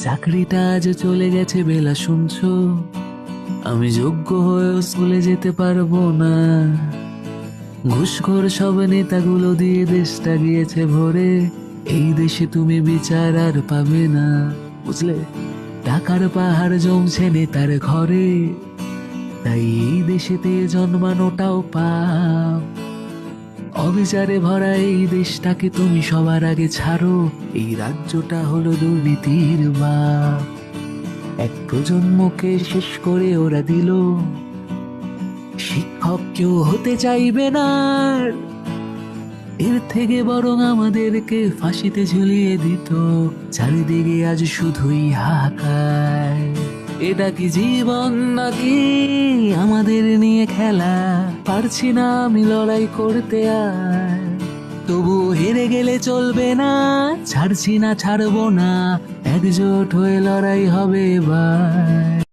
চাকরিটা আজ চলে গেছে বেলা, শুনছো? আমি যোগ্য হয়েও স্কুলে যেতে পারবো না। ঘুষখোর সব নেতাগুলো দিয়ে দেশটা গিয়েছে ভরে, এই দেশে তুমি বিচার আর পাবে না, বুঝলে? টাকার পাহাড় জমছে নেতার ঘরে, তাই এই দেশেতে জন্মানোটাও পাপ। অবিচারে ভরা এই দেশটাকে তুমি সবার আগে ছাড়ো, এই রাজ্যটা হলো দুর্নীতির বাপ। এক প্রজন্মকে শেষ করে ওরা দিল, শিক্ষক কেউ হতে চাইবে না আর। এর থেকে বরং আমাদেরকে ফাঁসিতে ঝুলিয়ে দিত, চারিদিকে আজ শুধুই হাহাকার। এটা কি জীবন নাকি আমাদের নিয়ে খেলা? পারছি না আমি লড়াই করতে আর, তবু হেরে গেলে চলবে না, ছাড়ছি না ছাড়বো না, একজোট হয়ে লড়াই হবে এবার।